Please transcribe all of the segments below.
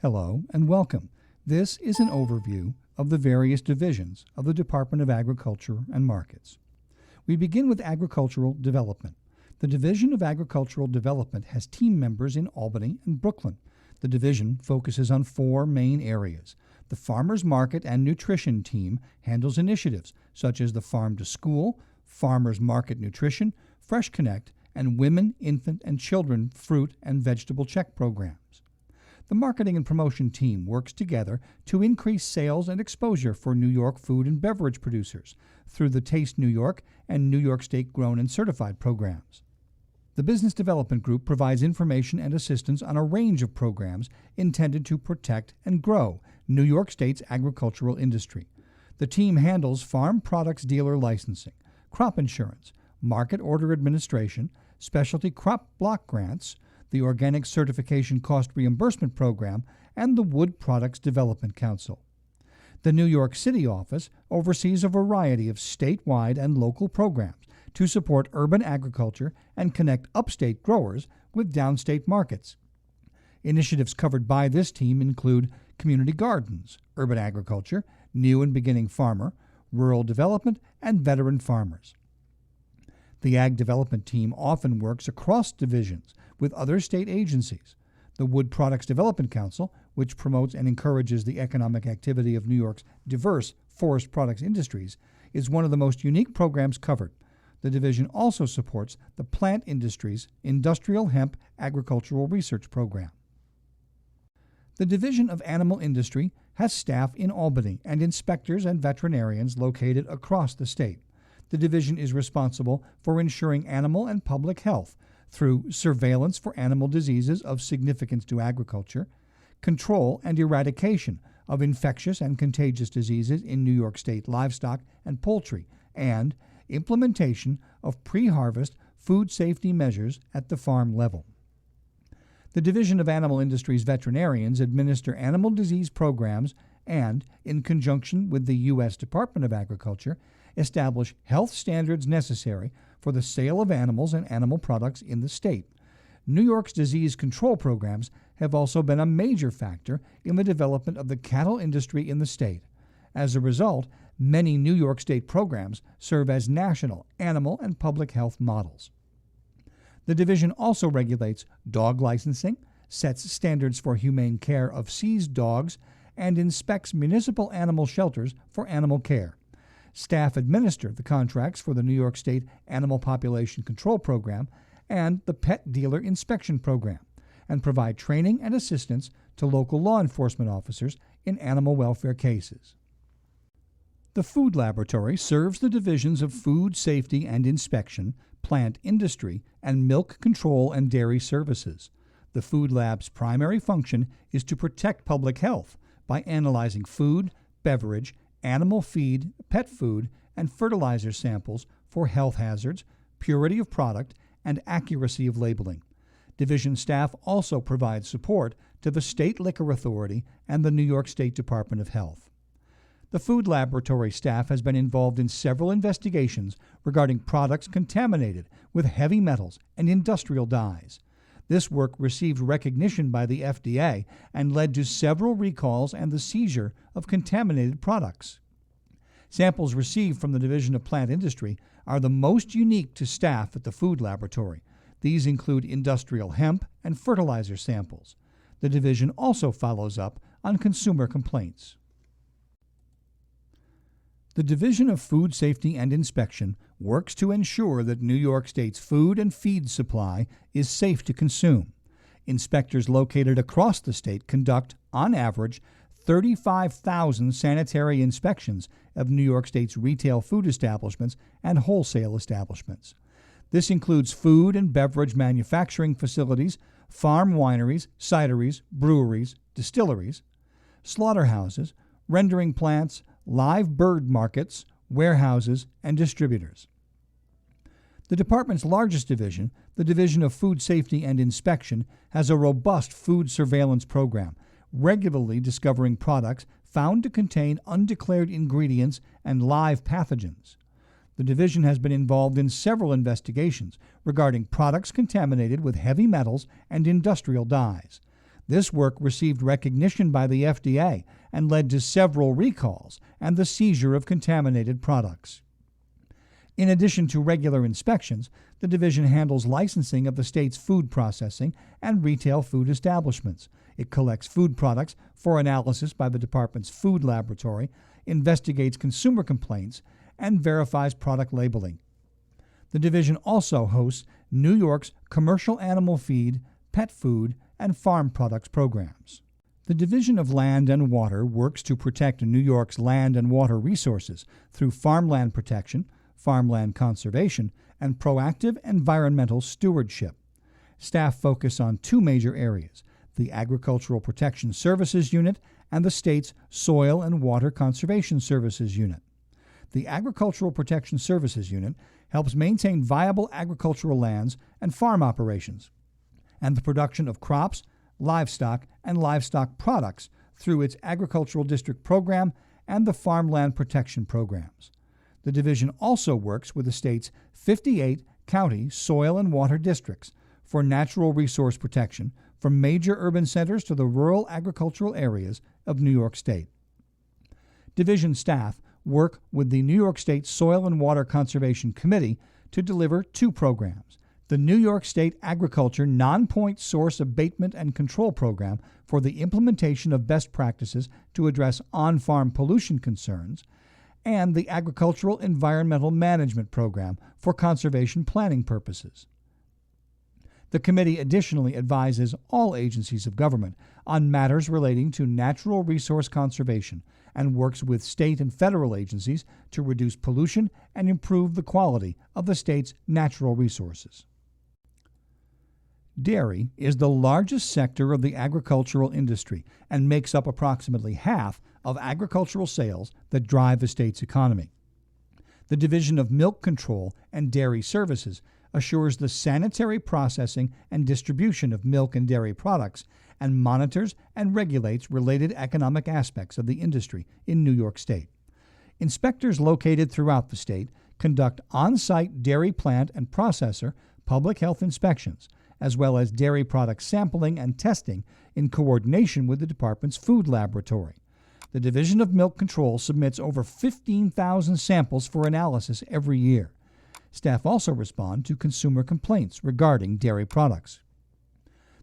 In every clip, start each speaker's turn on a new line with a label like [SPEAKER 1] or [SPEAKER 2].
[SPEAKER 1] Hello and welcome. This is an overview of the various divisions of the Department of Agriculture and Markets. We begin with agricultural development. The Division of Agricultural Development has team members in Albany and Brooklyn. The division focuses on four main areas. The Farmers Market and Nutrition Team handles initiatives such as the Farm to School, Farmers Market Nutrition, Fresh Connect, and Women, Infant, and Children Fruit and Vegetable Check programs. The Marketing and Promotion Team works together to increase sales and exposure for New York food and beverage producers through the Taste New York and New York State Grown and Certified programs. The Business Development Group provides information and assistance on a range of programs intended to protect and grow New York State's agricultural industry. The team handles farm products dealer licensing, crop insurance, market order administration, specialty crop block grants, the Organic Certification Cost Reimbursement Program, and the Wood Products Development Council. The New York City office oversees a variety of statewide and local programs to support urban agriculture and connect upstate growers with downstate markets. Initiatives covered by this team include community gardens, urban agriculture, new and beginning farmer, rural development, and veteran farmers. The Ag Development Team often works across divisions with other state agencies. The Wood Products Development Council, which promotes and encourages the economic activity of New York's diverse forest products industries, is one of the most unique programs covered. The division also supports the Plant Industries Industrial Hemp Agricultural Research Program. The Division of Animal Industry has staff in Albany and inspectors and veterinarians located across the state. The division is responsible for ensuring animal and public health through surveillance for animal diseases of significance to agriculture, control and eradication of infectious and contagious diseases in New York State livestock and poultry, and implementation of pre-harvest food safety measures at the farm level. The Division of Animal Industry's veterinarians administer animal disease programs and, in conjunction with the U.S. Department of Agriculture, establish health standards necessary for the sale of animals and animal products in the state. New York's disease control programs have also been a major factor in the development of the cattle industry in the state. As a result, many New York State programs serve as national animal and public health models. The division also regulates dog licensing, sets standards for humane care of seized dogs, and inspects municipal animal shelters for animal care. Staff administer the contracts for the New York State Animal Population Control Program and the Pet Dealer Inspection Program, and provide training and assistance to local law enforcement officers in animal welfare cases. The Food Laboratory serves the divisions of Food Safety and Inspection, Plant Industry, and Milk Control and Dairy Services. The Food Lab's primary function is to protect public health by analyzing food, beverage, animal feed, pet food, and fertilizer samples for health hazards, purity of product, and accuracy of labeling. Division staff also provide support to the State Liquor Authority and the New York State Department of Health. The Food Laboratory staff has been involved in several investigations regarding products contaminated with heavy metals and industrial dyes. This work received recognition by the FDA and led to several recalls and the seizure of contaminated products. Samples received from the Division of Plant Industry are the most unique to staff at the Food Laboratory. These include industrial hemp and fertilizer samples. The division also follows up on consumer complaints. The Division of Food Safety and Inspection works to ensure that New York State's food and feed supply is safe to consume. Inspectors located across the state conduct, on average, 35,000 sanitary inspections of New York State's retail food establishments and wholesale establishments. This includes food and beverage manufacturing facilities, farm wineries, cideries, breweries, distilleries, slaughterhouses, rendering plants, live bird markets, warehouses, and distributors. The department's largest division, the Division of Food Safety and Inspection, has a robust food surveillance program, regularly discovering products found to contain undeclared ingredients and live pathogens. The division has been involved in several investigations regarding products contaminated with heavy metals and industrial dyes. This work received recognition by the FDA and led to several recalls and the seizure of contaminated products. In addition to regular inspections, the division handles licensing of the state's food processing and retail food establishments. It collects food products for analysis by the department's food laboratory, investigates consumer complaints, and verifies product labeling. The division also hosts New York's commercial animal feed, pet food, and farm products programs. The Division of Land and Water works to protect New York's land and water resources through farmland protection, farmland conservation, and proactive environmental stewardship. Staff focus on two major areas: the Agricultural Protection Services Unit and the state's Soil and Water Conservation Services Unit. The Agricultural Protection Services Unit helps maintain viable agricultural lands and farm operations, and the production of crops, livestock, and livestock products through its Agricultural District Program and the Farmland Protection Programs. The division also works with the state's 58 county soil and water districts for natural resource protection from major urban centers to the rural agricultural areas of New York State. Division staff work with the New York State Soil and Water Conservation Committee to deliver two programs: the New York State Agriculture Non-Point Source Abatement and Control Program for the implementation of best practices to address on-farm pollution concerns, and the Agricultural Environmental Management Program for conservation planning purposes. The committee additionally advises all agencies of government on matters relating to natural resource conservation and works with state and federal agencies to reduce pollution and improve the quality of the state's natural resources. Dairy is the largest sector of the agricultural industry and makes up approximately half of agricultural sales that drive the state's economy. The Division of Milk Control and Dairy Services assures the sanitary processing and distribution of milk and dairy products and monitors and regulates related economic aspects of the industry in New York State. Inspectors located throughout the state conduct on-site dairy plant and processor public health inspections, as well as dairy product sampling and testing in coordination with the department's food laboratory. The Division of Milk Control submits over 15,000 samples for analysis every year. Staff also respond to consumer complaints regarding dairy products.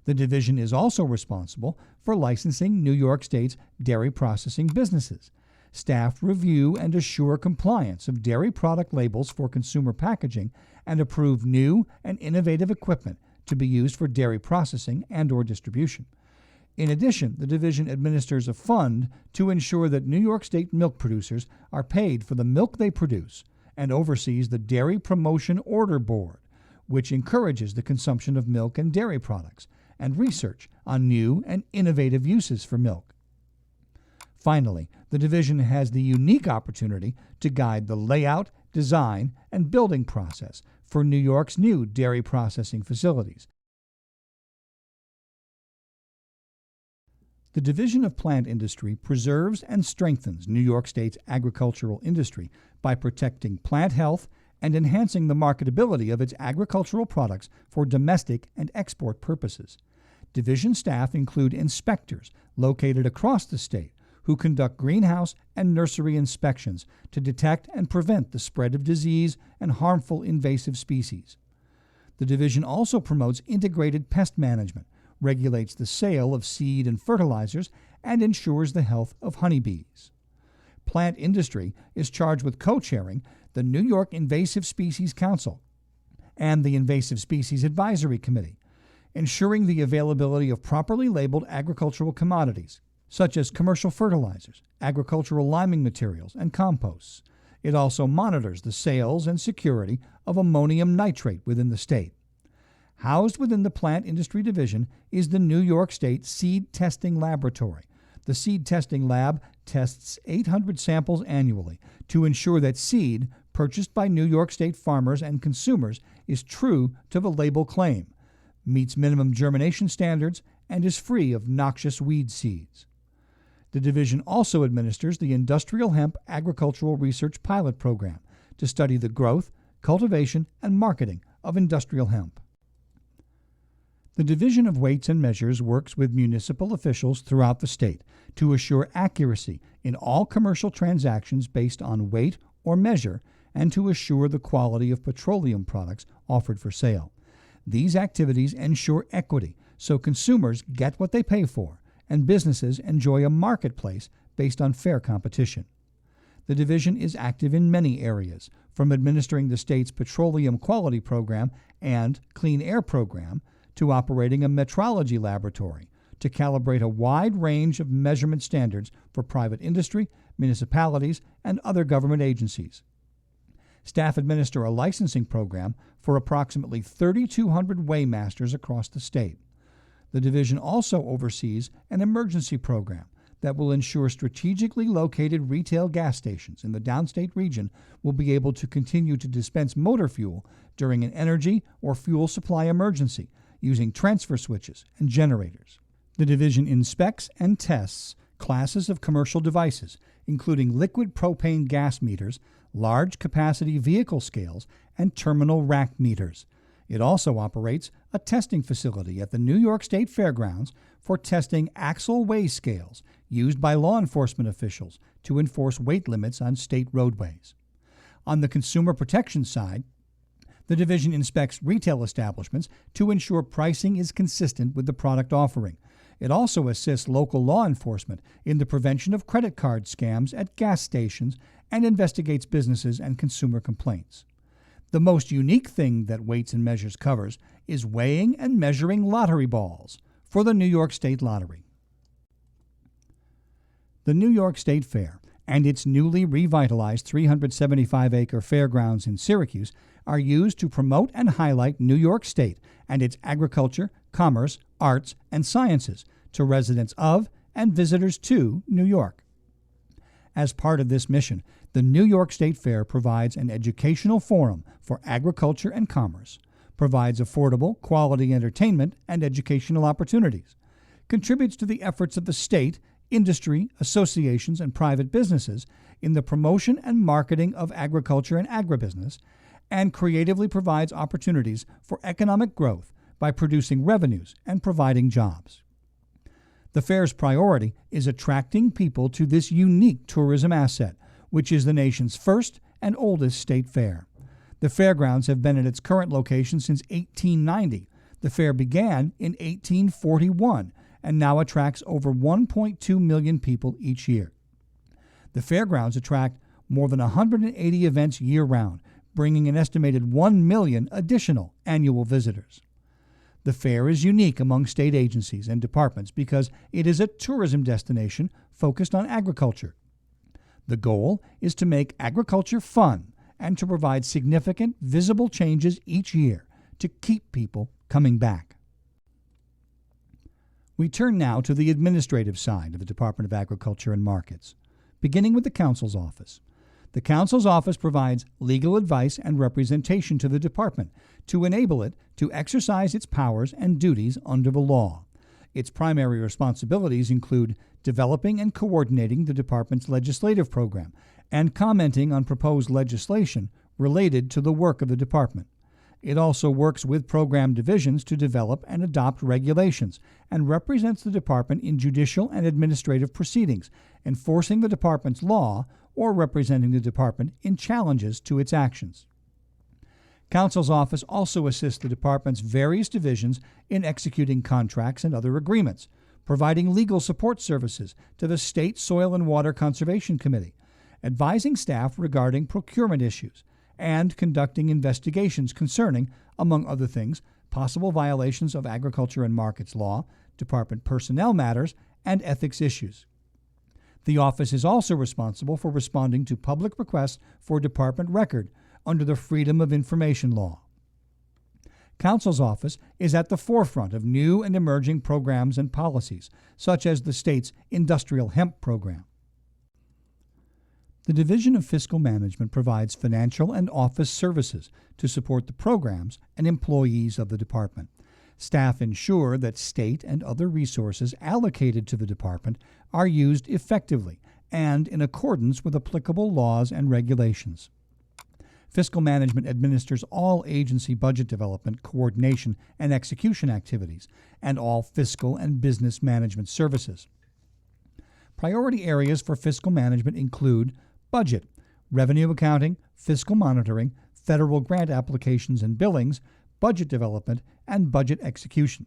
[SPEAKER 1] The division is also responsible for licensing New York State's dairy processing businesses. Staff review and assure compliance of dairy product labels for consumer packaging and approve new and innovative equipment to be used for dairy processing and/or distribution. In addition, the division administers a fund to ensure that New York State milk producers are paid for the milk they produce and oversees the Dairy Promotion Order Board, which encourages the consumption of milk and dairy products and research on new and innovative uses for milk. Finally, the division has the unique opportunity to guide the layout, design, and building process for New York's new dairy processing facilities. The Division of Plant Industry preserves and strengthens New York State's agricultural industry by protecting plant health and enhancing the marketability of its agricultural products for domestic and export purposes. Division staff include inspectors located across the state who conduct greenhouse and nursery inspections to detect and prevent the spread of disease and harmful invasive species. The division also promotes integrated pest management, regulates the sale of seed and fertilizers, and ensures the health of honeybees. Plant Industry is charged with co-chairing the New York Invasive Species Council and the Invasive Species Advisory Committee, ensuring the availability of properly labeled agricultural commodities, such as commercial fertilizers, agricultural liming materials, and composts. It also monitors the sales and security of ammonium nitrate within the state. Housed within the Plant Industry Division is the New York State Seed Testing Laboratory. The Seed Testing Lab tests 800 samples annually to ensure that seed purchased by New York State farmers and consumers is true to the label claim, meets minimum germination standards, and is free of noxious weed seeds. The division also administers the Industrial Hemp Agricultural Research Pilot Program to study the growth, cultivation, and marketing of industrial hemp. The Division of Weights and Measures works with municipal officials throughout the state to assure accuracy in all commercial transactions based on weight or measure and to assure the quality of petroleum products offered for sale. These activities ensure equity so consumers get what they pay for and businesses enjoy a marketplace based on fair competition. The division is active in many areas, from administering the state's petroleum quality program and clean air program to operating a metrology laboratory to calibrate a wide range of measurement standards for private industry, municipalities, and other government agencies. Staff administer a licensing program for approximately 3,200 weighmasters across the state. The division also oversees an emergency program that will ensure strategically located retail gas stations in the downstate region will be able to continue to dispense motor fuel during an energy or fuel supply emergency using transfer switches and generators. The division inspects and tests classes of commercial devices, including liquid propane gas meters, large capacity vehicle scales, and terminal rack meters. It also operates a testing facility at the New York State Fairgrounds for testing axle weigh scales used by law enforcement officials to enforce weight limits on state roadways. On the consumer protection side, the division inspects retail establishments to ensure pricing is consistent with the product offering. It also assists local law enforcement in the prevention of credit card scams at gas stations and investigates businesses and consumer complaints. The most unique thing that Weights and Measures covers is weighing and measuring lottery balls for the New York State Lottery. The New York State Fair and its newly revitalized 375-acre fairgrounds in Syracuse are used to promote and highlight New York State and its agriculture, commerce, arts, and sciences to residents of and visitors to New York. As part of this mission, the New York State Fair provides an educational forum for agriculture and commerce, provides affordable, quality entertainment and educational opportunities, contributes to the efforts of the state, industry, associations, and private businesses in the promotion and marketing of agriculture and agribusiness, and creatively provides opportunities for economic growth by producing revenues and providing jobs. The fair's priority is attracting people to this unique tourism asset, which is the nation's first and oldest state fair. The fairgrounds have been at its current location since 1890. The fair began in 1841 and now attracts over 1.2 million people each year. The fairgrounds attract more than 180 events year-round, bringing an estimated 1 million additional annual visitors. The fair is unique among state agencies and departments because it is a tourism destination focused on agriculture. The goal is to make agriculture fun and to provide significant, visible changes each year to keep people coming back. We turn now to the administrative side of the Department of Agriculture and Markets, beginning with the Counsel's Office. The Counsel's Office provides legal advice and representation to the department to enable it to exercise its powers and duties under the law. Its primary responsibilities include developing and coordinating the department's legislative program and commenting on proposed legislation related to the work of the department. It also works with program divisions to develop and adopt regulations and represents the department in judicial and administrative proceedings, enforcing the department's law or representing the department in challenges to its actions. Counsel's office also assists the department's various divisions in executing contracts and other agreements, providing legal support services to the State Soil and Water Conservation Committee, advising staff regarding procurement issues, and conducting investigations concerning, among other things, possible violations of agriculture and markets law, department personnel matters, and ethics issues. The office is also responsible for responding to public requests for department record under the Freedom of Information Law. Counsel's office is at the forefront of new and emerging programs and policies, such as the state's industrial hemp program. The Division of Fiscal Management provides financial and office services to support the programs and employees of the department. Staff ensure that state and other resources allocated to the department are used effectively and in accordance with applicable laws and regulations. Fiscal management administers all agency budget development, coordination, and execution activities, and all fiscal and business management services. Priority areas for fiscal management include budget, revenue accounting, fiscal monitoring, federal grant applications and billings, budget development, and budget execution.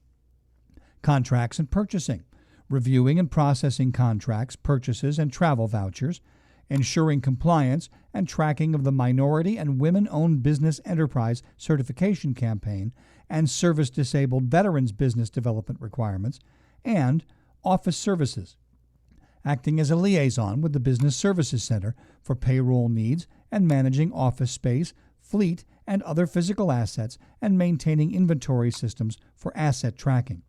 [SPEAKER 1] Contracts and purchasing, reviewing and processing contracts, purchases, and travel vouchers, ensuring compliance and tracking of the Minority and Women-Owned Business Enterprise Certification Campaign and service-disabled veterans business development requirements, and office services, acting as a liaison with the Business Services Center for payroll needs and managing office space, fleet, and other physical assets, and maintaining inventory systems for asset tracking.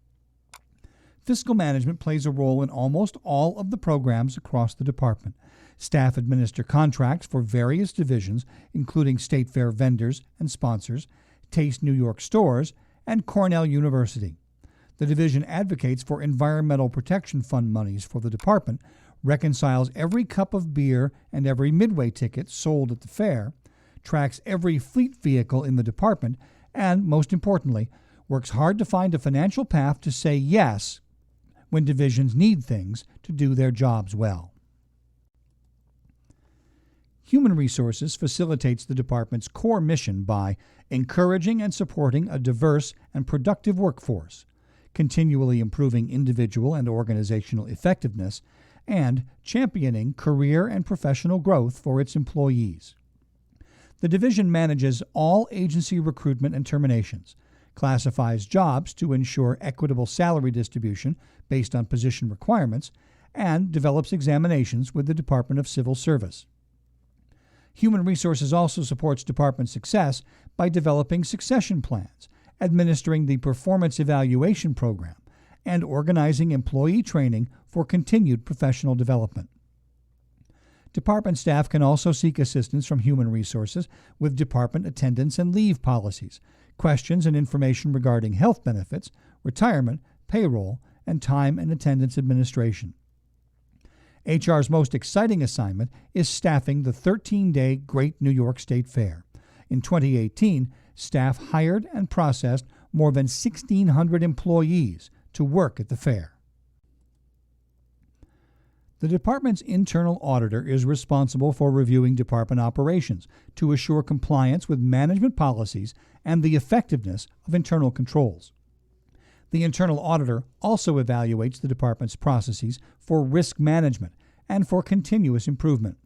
[SPEAKER 1] Fiscal management plays a role in almost all of the programs across the department. Staff administer contracts for various divisions, including State Fair vendors and sponsors, Taste New York stores, and Cornell University. The division advocates for Environmental Protection Fund monies for the department, reconciles every cup of beer and every Midway ticket sold at the fair, tracks every fleet vehicle in the department, and, most importantly, works hard to find a financial path to say yes when divisions need things to do their jobs well. Human Resources facilitates the department's core mission by encouraging and supporting a diverse and productive workforce, continually improving individual and organizational effectiveness, and championing career and professional growth for its employees. The division manages all agency recruitment and terminations, classifies jobs to ensure equitable salary distribution based on position requirements, and develops examinations with the Department of Civil Service. Human Resources also supports department success by developing succession plans, administering the Performance Evaluation Program, and organizing employee training for continued professional development. Department staff can also seek assistance from Human Resources with department attendance and leave policies, questions and information regarding health benefits, retirement, payroll, and time and attendance administration. HR's most exciting assignment is staffing the 13-day Great New York State Fair. In 2018, staff hired and processed more than 1,600 employees to work at the fair. The department's internal auditor is responsible for reviewing department operations to assure compliance with management policies and the effectiveness of internal controls. The internal auditor also evaluates the department's processes for risk management and for continuous improvement.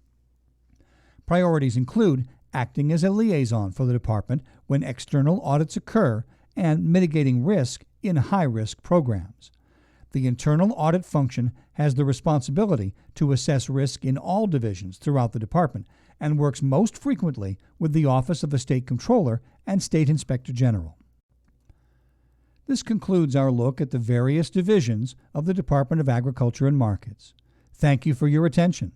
[SPEAKER 1] Priorities include acting as a liaison for the department when external audits occur and mitigating risk in high-risk programs. The internal audit function has the responsibility to assess risk in all divisions throughout the department and works most frequently with the Office of the State Comptroller and State Inspector General. This concludes our look at the various divisions of the Department of Agriculture and Markets. Thank you for your attention.